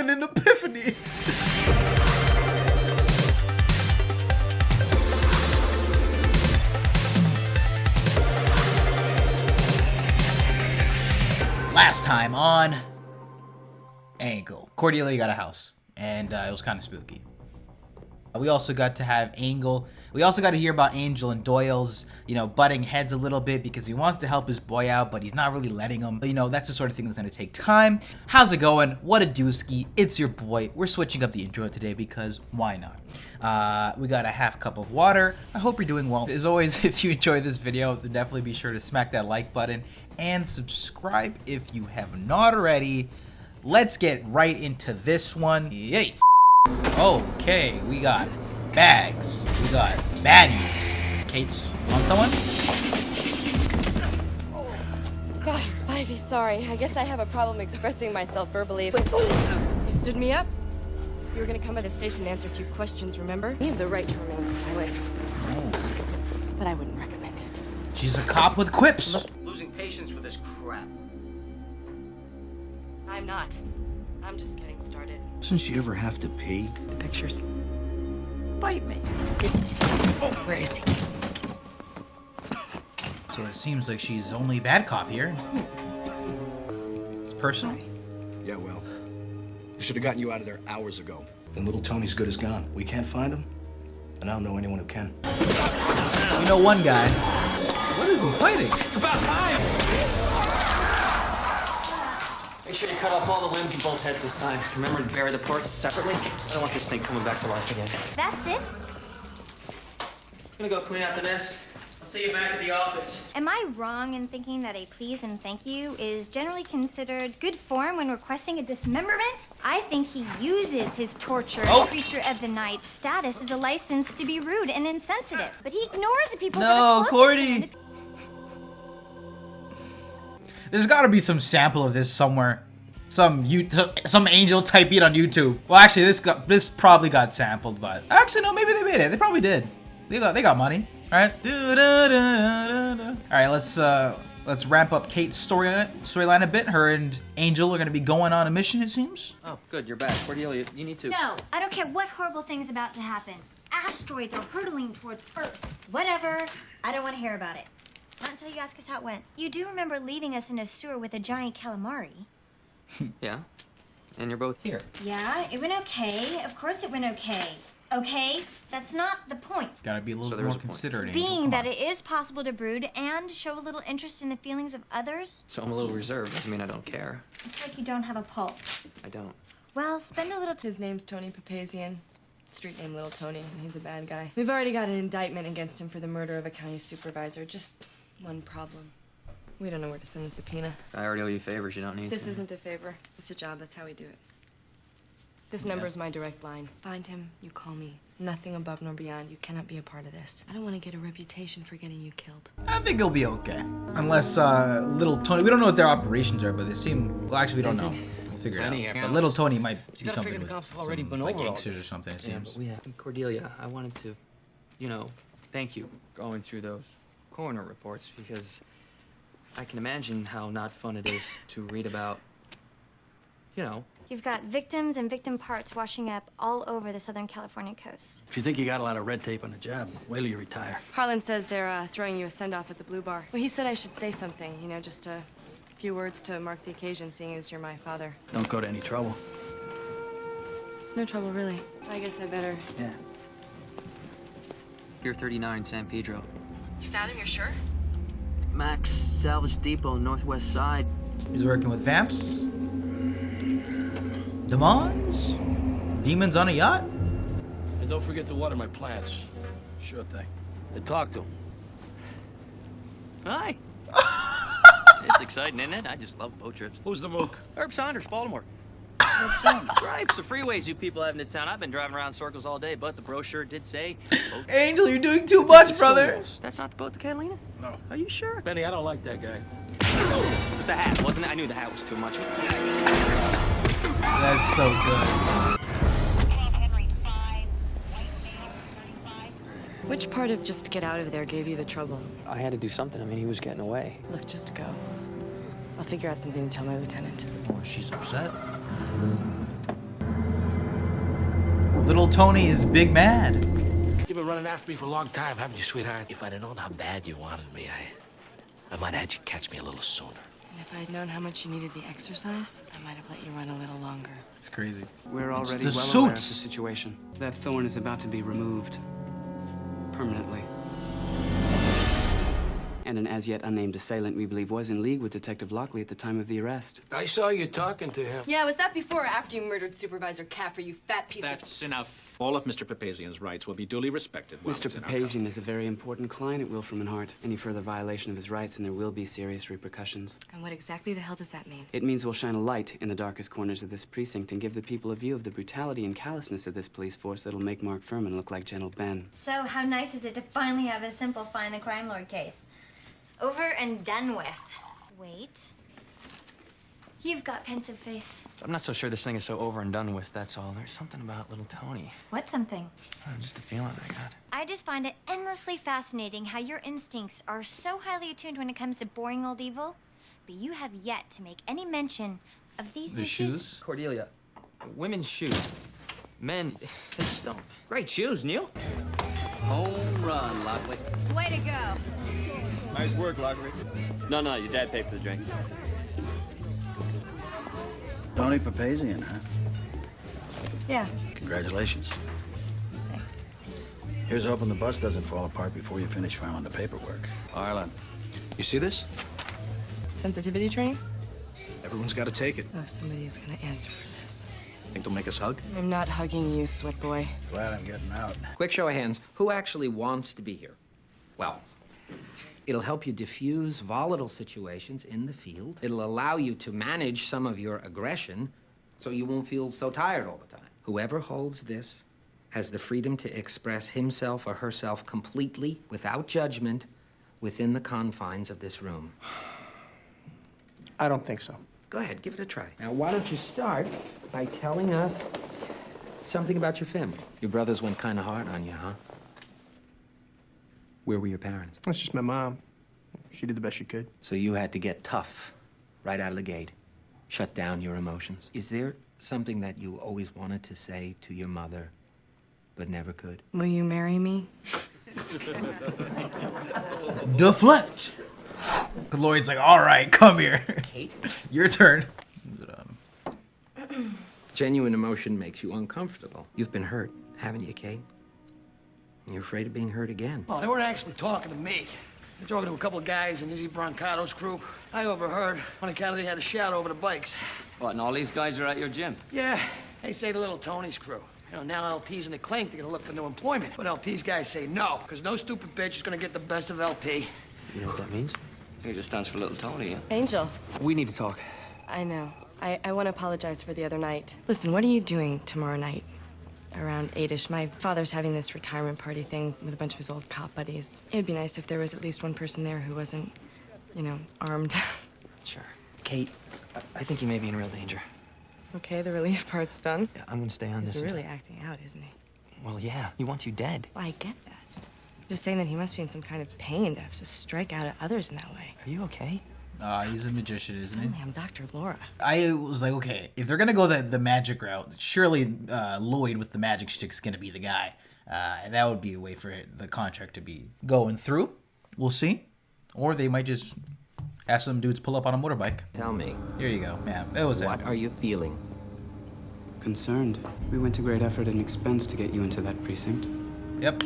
having an epiphany. Last time on Angle, Cordelia got a house, and it was kind of spooky. We also got to have Angle. We also got to hear about Angel and Doyle's, butting heads a little bit because he wants to help his boy out, but he's not really letting him. But, that's the sort of thing that's going to take time. How's it going? What a dooski. It's your boy. We're switching up the intro today because why not? We got a half cup of water. I hope you're doing well. As always, if you enjoyed this video, then definitely be sure to smack that like button and subscribe if you have not already. Let's get right into this one. Yay! Okay, we got bags. We got baddies. Kate's on someone? Gosh, Spivey, sorry. I guess I have a problem expressing myself verbally. You stood me up? You were gonna come by the station and answer a few questions, remember? You have the right to remain silent. Oh. But I wouldn't recommend it. She's a cop with quips. Losing patience with this crap. I'm not. I'm just getting started. Since you ever have to pee? The pictures. Bite me. Where is he? So it seems like she's only bad cop here. It's personal. Yeah, well, we should have gotten you out of there hours ago. And little Tony's good as gone. We can't find him, and I don't know anyone who can. You know one guy. What is he fighting? It's about time! Make sure you cut off all the limbs and both heads this time. Remember to bury the parts separately? I don't want this thing coming back to life again. That's it? I'm gonna go clean out the mess. I'll see you back at the office. Am I wrong in thinking that a please and thank you is generally considered good form when requesting a dismemberment? I think he uses his torture creature of the night status as a license to be rude and insensitive. But he ignores the people that are closest to Cordy. him. There's got to be some sample of this somewhere. Some Angel type beat on YouTube. Well, actually, this probably got sampled, but actually no, maybe they made it. They probably did. They got money, right? All right, let's ramp up Kate's storyline a bit. Her and Angel are gonna be going on a mission, it seems. Oh, good, you're back. Cordelia, you need to... No, I don't care what horrible thing's about to happen. Asteroids are hurtling towards Earth. Whatever. I don't want to hear about it. Not until you ask us how it went. You do remember leaving us in a sewer with a giant calamari? Yeah? And you're both here. Yeah, it went okay. Of course it went okay. Okay? That's not the point. Gotta be a little So there was more a point. considerate. Angel. Being Come that on. it is possible to brood and show a little interest in the feelings of others, So I'm a little reserved. Doesn't mean I don't care. it's like you don't have a pulse. I don't. Well, spend a little His name's Tony Papazian. Street name Little Tony, and he's a bad guy. We've already got an indictment against him for the murder of a county supervisor. Just one problem. We don't know where to send the subpoena. I already owe you favors. You don't need This to. isn't a favor. It's a job. That's how we do it. This number is my direct line. Find him, you call me. Nothing above nor beyond. You cannot be a part of this. I don't want to get a reputation for getting you killed. I think it'll be okay. Unless Little Tony, we don't know what their operations are, but they seem, well, actually we don't know. We'll figure it out. Tony here. But Little Tony might be gotta something figure with the cops have already some, been like over all gangsters or something, it Yeah, seems. but we have... Cordelia, I wanted to, thank you going through those coroner reports because I can imagine how not fun it is to read about, You've got victims and victim parts washing up all over the Southern California coast. If you think you got a lot of red tape on the job, wait till you retire. Harlan says they're throwing you a send-off at the Blue Bar. Well, he said I should say something, just a few words to mark the occasion, seeing as you're my father. Don't go to any trouble. It's no trouble, really. I guess I better. Yeah. Pier 39, San Pedro. You found him, you're sure? Max Salvage Depot, northwest side. He's working with vamps. Demons? Demons on a yacht? And don't forget to water my plants. Sure thing. And talk to him. Hi. It's exciting, isn't it? I just love boat trips. Who's the mook? Herb Saunders, Baltimore. Gripes, the freeways you people have in this town. I've been driving around in circles all day, but the brochure did say... Angel, you're doing too much, brother. That's not the boat to Catalina? No. Are you sure? Benny, I don't like that guy. It was the hat, wasn't it? I knew the hat was too much. That's so good. Which part of just get out of there gave you the trouble? I had to do something. I mean, he was getting away. Look, just go. I'll figure out something to tell my lieutenant. Oh, she's upset. Little Tony is big mad. You've been running after me for a long time, haven't you, sweetheart? If I'd have known how bad you wanted me, I might have had you catch me a little sooner. And if I had known how much you needed the exercise, I might have let you run a little longer. It's crazy. We're It's already the well aware of the suits. situation. That thorn is about to be removed. Permanently. And an as yet unnamed assailant we believe was in league with Detective Lockley at the time of the arrest. I saw you talking to him. Yeah, was that before or after you murdered Supervisor Caffer, you fat piece of... That's enough. All of Mr. Papazian's rights will be duly respected. while Mr. it's in our Papazian is a very important client at Wilfram and Hart. Any further violation of his rights and there will be serious repercussions. And what exactly the hell does that mean? It means we'll shine a light in the darkest corners of this precinct and give the people a view of the brutality and callousness of this police force that'll make Mark Furman look like Gentle Ben. So how nice is it to finally have a simple find the crime lord case? Over and done with. Wait. You've got pensive face. I'm not so sure this thing is so over and done with, that's all. There's something about little Tony. What something? Just a feeling I got. I just find it endlessly fascinating how your instincts are so highly attuned when it comes to boring old evil, but you have yet to make any mention of these The new shoes? Cordelia, women's shoes. Men, they just don't. Great shoes, Neil. Home run, Lockley. Way to go. Nice work, Lockley. No, your dad paid for the drink. Tony Papazian, huh? Yeah, Congratulations. thanks. Here's hoping the bus doesn't fall apart before you finish filing the paperwork. Arlen, you see this? Sensitivity training? Everyone's got to take it. Oh, somebody's gonna answer for this. Think they'll make us hug? I'm not hugging you, sweat boy. Glad I'm getting out. Quick show of hands. Who actually wants to be here? Well, it'll help you diffuse volatile situations in the field. It'll allow you to manage some of your aggression so you won't feel so tired all the time. Whoever holds this has the freedom to express himself or herself completely, without judgment, within the confines of this room. I don't think so. Go ahead, give it a try. Now, why don't you start by telling us something about your family? Your brothers went kind of hard on you, huh? Where were your parents? That's just my mom. She did the best she could. So you had to get tough right out of the gate. Shut down your emotions. Is there something that you always wanted to say to your mother, but never could? Will you marry me? Deflect. Lloyd's like, all right, come here. Kate? Your turn. Genuine emotion makes you uncomfortable. You've been hurt, haven't you, Kate? And you're afraid of being hurt again. Well, they weren't actually talking to me. They're talking to a couple of guys in Izzy Broncato's crew. I overheard on account of they had a shout over the bikes. What, and all these guys are at your gym? Yeah, they say the little Tony's crew. You know, now LT's in the clink, they're gonna look for new employment. But LT's guys say no, because no stupid bitch is gonna get the best of LT. You know what that means? It just stands for little Tony, yeah? Angel, We need to talk. I know. I want to apologize for the other night. Listen, what are you doing tomorrow night? Around 8-ish. My father's having this retirement party thing with a bunch of his old cop buddies. It'd be nice if there was at least one person there who wasn't, you know, armed. Sure. Kate, I think he may be in real danger. Okay, the relief part's done. Yeah, I'm gonna stay on He's this. really acting out, isn't he? Well, yeah, he wants you dead. Well, I get that. Just saying that he must be in some kind of pain to have to strike out at others in that way. Are you okay? He's a magician, isn't he? Suddenly I'm Dr. Laura. I was like, okay, if they're gonna go the magic route, surely Lloyd with the magic stick's gonna be the guy, and that would be a way for the contract to be going through. We'll see, or they might just have some dudes pull up on a motorbike. Tell me, Here you go, man. That was what it. are you feeling? Concerned. We went to great effort and expense to get you into that precinct. Yep,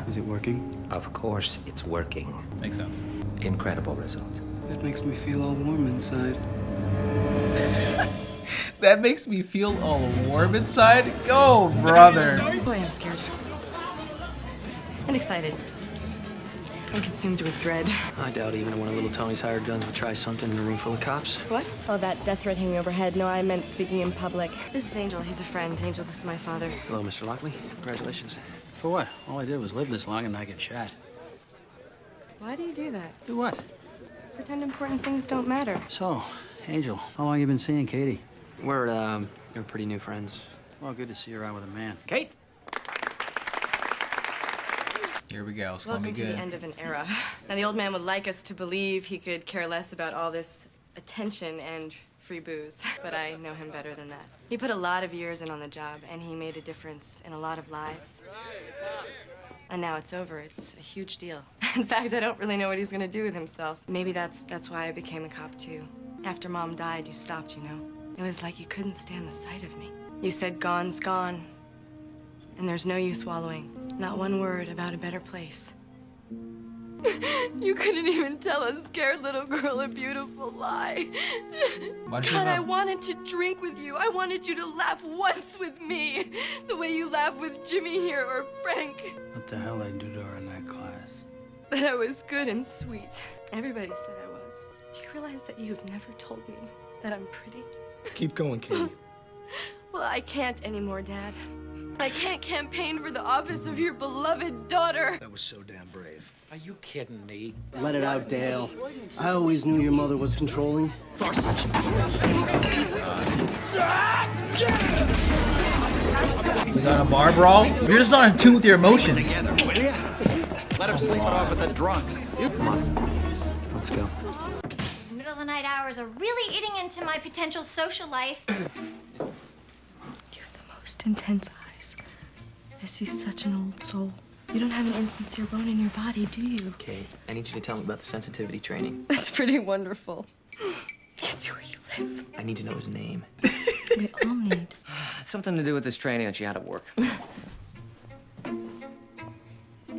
Is it working? Of course it's working. makes sense. Incredible results. That makes me feel all warm inside. That makes me feel all warm inside. Go, brother. Boy, I'm scared. And excited. And consumed with dread. I doubt even one of little Tony's hired guns would try something in a room full of cops. What? Oh, that death threat hanging overhead. No, I meant speaking in public. This is Angel. He's a friend. Angel, this is my father. Hello, Mr. Lockley. Congratulations. For what? All I did was live this long and not get shot. Why do you do that? Do what? Pretend important things don't matter. So, Angel, how long you been seeing Katie? We're pretty new friends. Well, good to see you around with a man. Kate? Here we go. It's gonna Welcome be to good. the end of an era. Now, the old man would like us to believe he could care less about all this attention and free booze, but I know him better than that. He put a lot of years in on the job, and he made a difference in a lot of lives. And now it's over. It's a huge deal. In fact, I don't really know what he's gonna do with himself. Maybe that's why I became a cop too. After Mom died, you stopped, you know? It was like you couldn't stand the sight of me. You said gone's gone, and there's no use wallowing. Not one word about a better place. You couldn't even tell a scared little girl a beautiful lie. God, I wanted to drink with you. I wanted you to laugh once with me. The way you laugh with Jimmy here or Frank. What the hell I do during that class? That I was good and sweet. Everybody said I was. Do you realize that you've never told me that I'm pretty? Keep going, Katie. Well, I can't anymore, Dad. I can't campaign for the office of your beloved daughter. That was so damn brave. Are you kidding me? Let it out, Dale. I always knew your mother was controlling. We got a bar brawl? You're just not in tune with your emotions. Let him sleep it off with the drunks. Come on. Let's go. Middle of the night hours are really eating into my potential social life. You have the most intense eyes. I see such an old soul. You don't have an insincere bone in your body, do you? Okay, I need you to tell me about the sensitivity training. That's pretty wonderful. Gets you where you live. I need to know his name. We all need. It's something to do with this training that she had at work.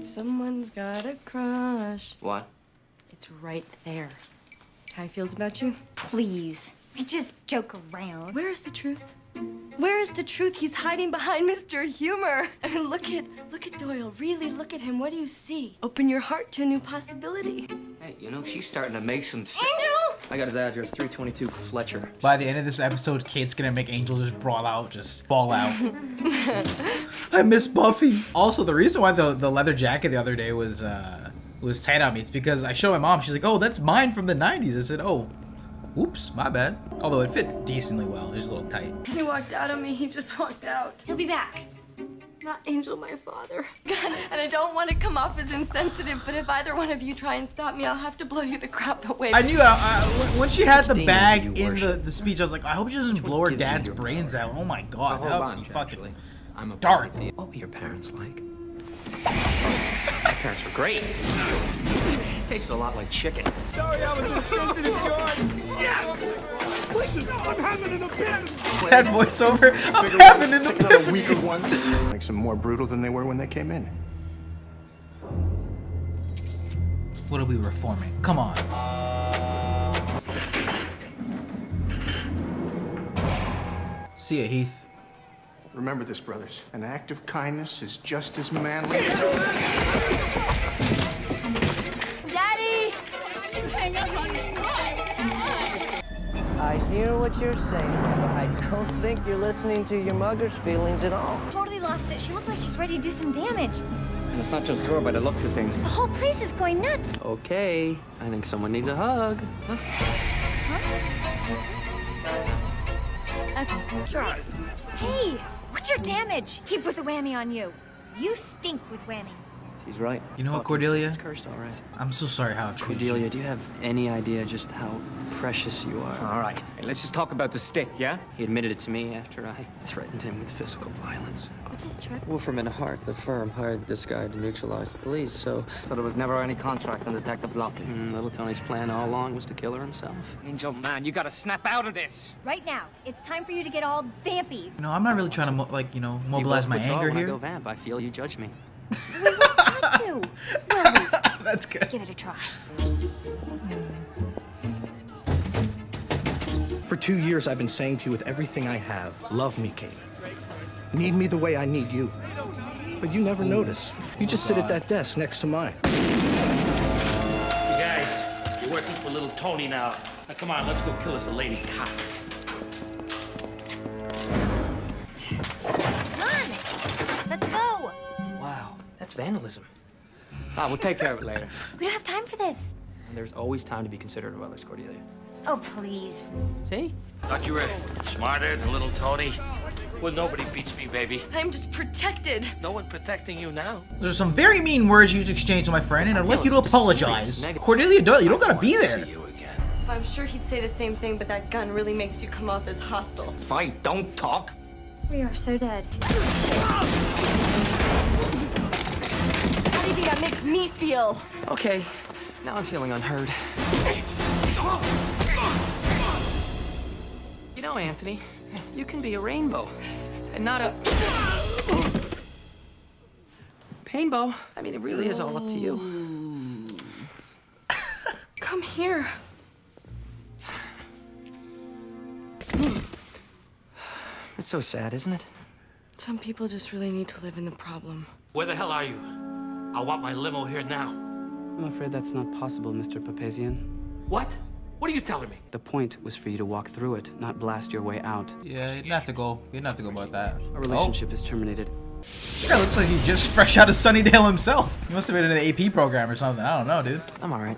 Someone's got a crush. What? It's right there. How he feels about you? Please. We just joke around. Where is the truth? Where is the truth? He's hiding behind Mr. Humor. I mean, look at Doyle. Really look at him. What do you see? Open your heart to a new possibility. Hey, you know, she's starting to make some sense. Angel! I got his address, 322 Fletcher. By the end of this episode, Kate's gonna make Angel just brawl out, just ball out. I miss Buffy. Also, the reason why the leather jacket the other day was tight on me, it's because I showed my mom. She's like, "Oh, that's mine from the '90s." I said, "Oh, oops, my bad." Although it fit decently well, it was a little tight. He walked out on me. He just walked out. He'll be back. Not Angel, my father. God, and I don't want to come off as insensitive, but if either one of you try and stop me, I'll have to blow you the crap away. I knew when she had the bag in the speech, I was like, I hope she doesn't blow her dad's brains out. Oh my god, that would be fucking dark. What were your parents like? My parents were great. Tasted a lot like chicken. Sorry I was insensitive, George. Yeah. Listen, I'm having an epiphany. That voiceover, I'm having an epiphany. Weaker ones makes them more brutal than they were when they came in. What are we reforming? Come on. See ya, Heath. Remember this, brothers. An act of kindness is just as manly. Daddy! Hang up on me. I hear what you're saying, but I don't think you're listening to your mother's feelings at all. Totally lost it. She looked like she's ready to do some damage. And it's not just her by the looks of things. The whole place is going nuts. Okay, I think someone needs a hug. Okay. Hey, what's your damage? He put the whammy on you. You stink with whammy. She's right. You know what, Cordelia? It's cursed, all right. I'm so sorry how I've treated you. Cordelia, do you have any idea just how precious you are? All right. Hey, let's just talk about the stick, yeah? He admitted it to me after I threatened him with physical violence. What's his trip? Wolferman Hart, the firm, hired this guy to neutralize the police, so there was never any contract on Detective Lockley. Little Tony's plan all along was to kill her himself. Angel, man, you gotta snap out of this. Right now, it's time for you to get all vampy. You know, I'm not really trying to, mobilize my anger when here. I go vamp, I feel you judge me. We won't judge you. Will we? That's good. Give it a try. For 2 years, I've been saying to you with everything I have, love me, Kate. Need me the way I need you. But you never notice. You just sit at that desk next to mine. You guys, you're working for little Tony now. Now, come on, let's go kill us a lady cop. Come on. Let's go. Wow, that's vandalism. We'll take care of it later. We don't have time for this. And there's always time to be considerate of others, Cordelia. Oh, please. See? Thought you were smarter than little Tony. Well, nobody beats me, baby. I'm just protected. No one protecting you now. There's some very mean words you just exchanged with my friend, and I'd like you to apologize. Cordelia Doyle, you don't gotta be there. See you again. I'm sure he'd say the same thing, but that gun really makes you come off as hostile. Fight, don't talk. We are so dead. How do you think that makes me feel? Okay, now I'm feeling unheard. You know, Anthony, you can be a rainbow, and not a painbow. I mean, it really is all up to you. Come here. It's so sad, isn't it? Some people just really need to live in the problem. Where the hell are you? I want my limo here now. I'm afraid that's not possible, Mr. Papazian. What? What are you telling me? The point was for you to walk through it, not blast your way out. Yeah, you didn't have to go. You didn't have to go about that. Our relationship is terminated. Yeah, looks like he's just fresh out of Sunnydale himself. He must have been in an AP program or something. I don't know, dude. I'm all right.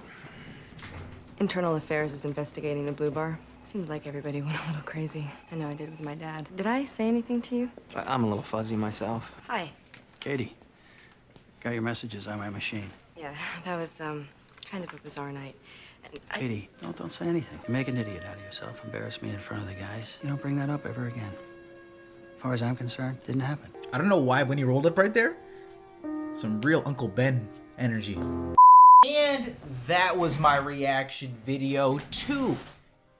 Internal Affairs is investigating the Blue Bar. Seems like everybody went a little crazy. I know I did with my dad. Did I say anything to you? I'm a little fuzzy myself. Hi. Katie, got your messages on my machine. Yeah, that was kind of a bizarre night. And Katie, don't say anything. You make an idiot out of yourself, embarrass me in front of the guys. You don't bring that up ever again. As far as I'm concerned, didn't happen. I don't know why when he rolled up right there. Some real Uncle Ben energy. And that was my reaction video to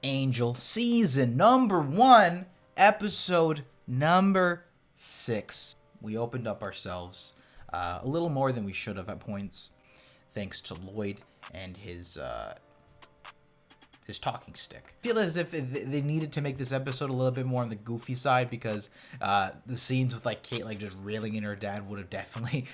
Angel season number 1, episode number 6. We opened up ourselves a little more than we should have at points, thanks to Lloyd and his talking stick. I feel as if they needed to make this episode a little bit more on the goofy side because the scenes with like Kate like just railing in her dad would have definitely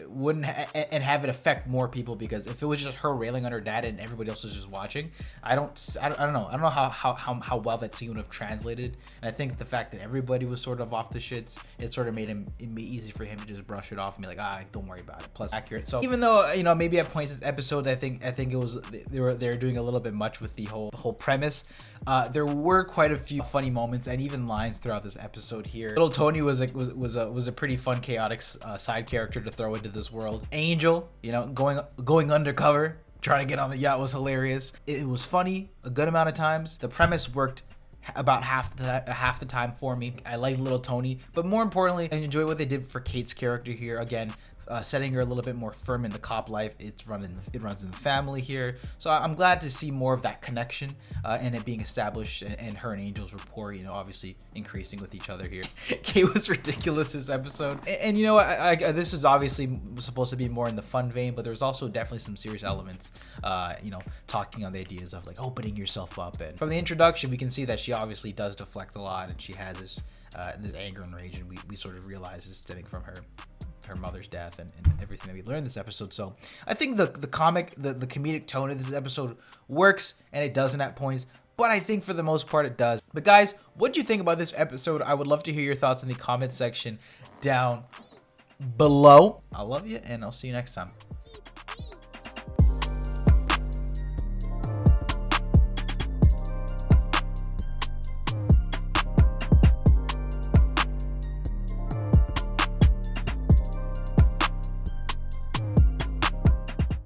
wouldn't and have it affect more people, because if it was just her railing on her dad and everybody else was just watching, I don't know how well that scene would have translated. And I think the fact that everybody was sort of off the shits, it sort of made it be easy for him to just brush it off and be like, don't worry about it. Plus accurate. So even though maybe at points this episode I think it was they were doing a little bit much with the whole premise, there were quite a few funny moments and even lines throughout this episode here. Little Tony was a pretty fun, chaotic side character to throw into this world. Angel, going undercover, trying to get on the yacht was hilarious. It was funny a good amount of times. The premise worked about half the time for me. I liked Little Tony, but more importantly, I enjoyed what they did for Kate's character here. Again, setting her a little bit more firm in the cop life. It runs in the family here, so I'm glad to see more of that connection and it being established, and her and Angel's rapport, obviously increasing with each other here. Kate was ridiculous this episode, and this is obviously supposed to be more in the fun vein, but there's also definitely some serious elements, talking on the ideas of like opening yourself up. And from the introduction, we can see that she obviously does deflect a lot, and she has this anger and rage, and we sort of realize is stemming from her mother's death and everything that we learned this episode. So I think the comedic tone of this episode works, and it doesn't at points, but I think for the most part it does. But guys, what do you think about this episode? I would love to hear your thoughts in the comment section down below. I love you, and I'll see you next time.